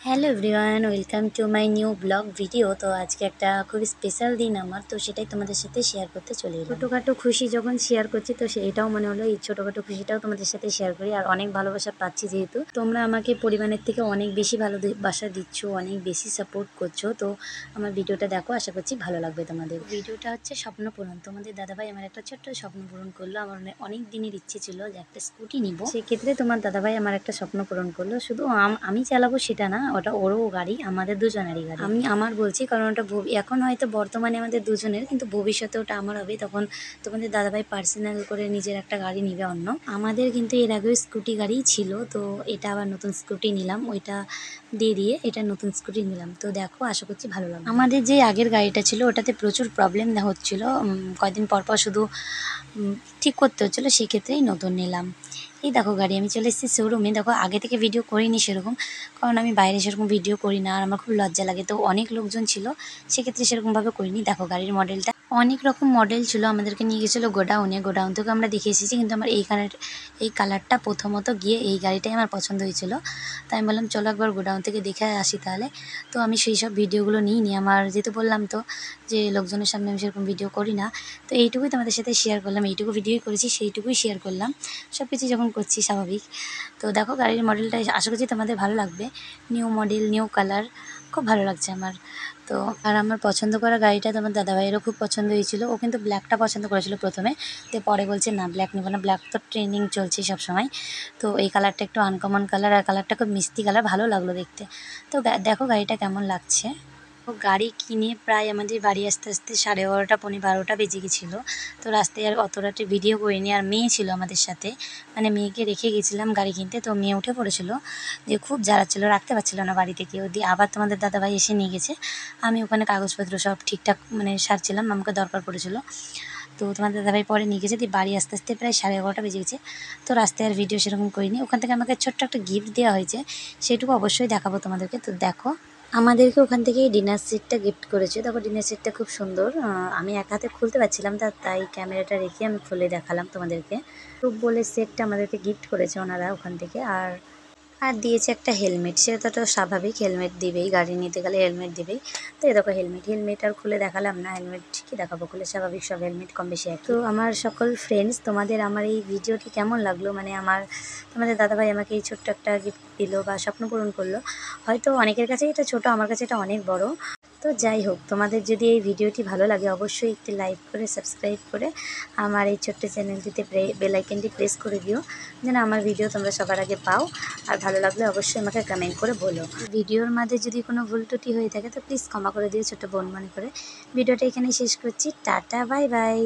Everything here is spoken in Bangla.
Hello everyone, welcome to my new blog video. তো আজকে একটা খুব স্পেশাল দিন আমার, তো সেটাই তোমাদের সাথে শেয়ার করতে চলে এলাম। ছোটোখাটো খুশি যখন শেয়ার করছি তো এটাও মনে হলো এই ছোটোখাটো খুশিটাও তোমাদের সাথে শেয়ার করি। আর অনেক ভালোবাসা পাচ্ছি, যেহেতু তোমরা আমাকে পরিমাণের থেকে অনেক বেশি ভালোবাসা দিচ্ছ, অনেক বেশি সাপোর্ট করছো। তো আমার ভিডিওটা দেখো, আশা করছি ভালো লাগবে তোমাদের। ভিডিওটা হচ্ছে স্বপ্ন পূরণ। তোমাদের দাদাভাই আমার একটা ছোট্ট স্বপ্ন পূরণ করলো। আমার অনেক দিনের ইচ্ছে ছিল যে একটা স্কুটি নিব, সেক্ষেত্রে তোমার দাদাভাই আমার একটা স্বপ্ন পূরণ করলো। শুধু আমি চালাবো সেটা না, ওটা ওরও গাড়ি, আমাদের দুজনেরই গাড়ি। আমি আমার বলছি কারণ ওটা এখন হয়তো বর্তমানে আমাদের দুজনের, কিন্তু ভবিষ্যতে ওটা আমার হবে। তখন তোমাদের দাদাভাই পার্সোনাল করে নিজের একটা গাড়ি নিবে অন্য। আমাদের কিন্তু এর আগেও স্কুটি গাড়ি ছিল, তো এটা আবার নতুন স্কুটি নিলাম। ওইটা দিয়ে এটা নতুন স্কুটি নিলাম। তো দেখো, আশা করছি ভালো লাগবে। আমাদের যে আগের গাড়িটা ছিল ওটাতে প্রচুর প্রবলেম হচ্ছিল, কয়েকদিন পর শুধু ঠিক করতে হচ্ছিলো, সেক্ষেত্রেই নতুন নিলাম। এই দেখো গাড়ি, আমি চলে এসেছি শোরুমে। দেখো, আগে থেকে ভিডিও করিনি সেরকম, কারণ আমি বাইরে সেরকম ভিডিও করি না, আর আমার খুব লজ্জা লাগে। তো অনেক লোকজন ছিল, সেক্ষেত্রে সেরকমভাবে করিনি। দেখো গাড়ির মডেলটা, অনেক রকম মডেল ছিল। আমাদেরকে নিয়ে গেছিলো গোডাউন থেকে আমরা দেখে এসেছি, কিন্তু আমার এই কালারটা প্রথমত গিয়ে এই গাড়িটাই আমার পছন্দ হয়েছিল। তাই আমি বললাম চলো একবার গোডাউন থেকে দেখে আসি তাহলে। তো আমি সেই সব ভিডিওগুলো নিইনি, আমার যেহেতু বললাম তো যে লোকজনের সামনে আমি সেরকম ভিডিও করি না। তো এইটুকুই তোমাদের সাথে শেয়ার করলাম, এইটুকু ভিডিওই করেছি, সেইটুকুই শেয়ার করলাম। সব কিছু যখন করছি স্বাভাবিক। তো দেখো গাড়ির মডেলটা, আশা করছি তোমাদের ভালো লাগবে। নিউ মডেল, নিউ কালার, খুব ভালো লাগছে আমার। তো আর আমার পছন্দ করা গাড়িটা তোমার দাদাভাইয়েরও খুব পছন্দ হয়েছিল। ও কিন্তু ব্ল্যাকটা পছন্দ করেছিল প্রথমে, তো পরে বলছে না ব্ল্যাক নেবো না, ব্ল্যাক তো ট্রেন্ডিং চলছে সবসময়। তো এই কালারটা একটু আনকমন কালার, আর কালারটা খুব মিষ্টি কালার, ভালো লাগলো দেখতে। তো দেখো গাড়িটা কেমন লাগছে। গাড়ি কিনে প্রায় আমাদের বাড়ি আসতে আসতে 11:30 পৌনে 12টা বেজে গেছিলো। তো রাস্তায় আর অত রাতে ভিডিও করিনি। আর মেয়ে ছিল আমাদের সাথে, মানে মেয়েকে রেখে গেছিলাম গাড়ি কিনতে। তো মেয়ে উঠে পড়েছিল, যে খুব জ্বালাচ্ছিল, রাখতে পারছিল না বাড়িতে কেউ। দিয়ে আবার তোমাদের দাদাভাই এসে নিয়ে গেছে। আমি ওখানে কাগজপত্র সব ঠিকঠাক মানে সারছিলাম, আমাকে দরকার পড়েছিল। তো তোমাদের দাদাভাই পরে নিয়ে গেছে। দিয়ে বাড়ি আসতে আসতে প্রায় 11:30টা বেজে গেছে। তো রাস্তায় আর ভিডিও সেরকম করিনি। ওখান থেকে আমাকে ছোট্ট একটা গিফট দেওয়া হয়েছে, সেটুকু অবশ্যই দেখাবো তোমাদেরকে। তো দেখো, আমাদেরকে ওখান থেকে ডিনার সেটটা গিফট করেছে। দেখো ডিনার সেটটা খুব সুন্দর। আমি এক হাতে খুলতে পারছিলাম, তাই ক্যামেরাটা রেখে আমি খুলে দেখালাম তোমাদেরকে। রূপ বলে সেটটা আমাদেরকে গিফট করেছে ওনারা ওখান থেকে। আর দিয়েছে একটা হেলমেট, সেটা তো স্বাভাবিক, হেলমেট দিবেই, গাড়ি নিতে গেলে হেলমেট দিবেই। তো এই দেখো হেলমেট আর খুলে দেখালাম না, হেলমেট ঠিকই দেখাবো খুলে, স্বাভাবিক সব হেলমেট কম বেশি একই। তো আমার সকল ফ্রেন্ডস, তোমাদের আমার এই ভিডিওটি কেমন লাগলো, মানে তোমাদের দাদাভাই আমাকে এই ছোট্ট একটা গিফট দিল বা স্বপ্ন পূরণ করলো। হয়তো অনেকের কাছে এটা ছোট, আমার কাছে এটা অনেক বড়। তো যাই হোক, তোমাদের যদি এই ভিডিওটি ভালো লাগে অবশ্যই একটি লাইক করে সাবস্ক্রাইব করে আমার এই ছোট্ট চ্যানেলটিতে বেল আইকনটি প্রেস করে দিও, যেন আমার ভিডিও তোমরা সবার আগে পাও। আর ভালো লাগলে অবশ্যই আমাকে কমেন্ট করে বলো। ভিডিওর মাঝে যদি কোনো ভুল ত্রুটি হয়ে থাকে তো প্লিজ ক্ষমা করে দিও ছোটো বোন মনে করে। ভিডিওটা এখানেই শেষ করছি। Tata, bye bye.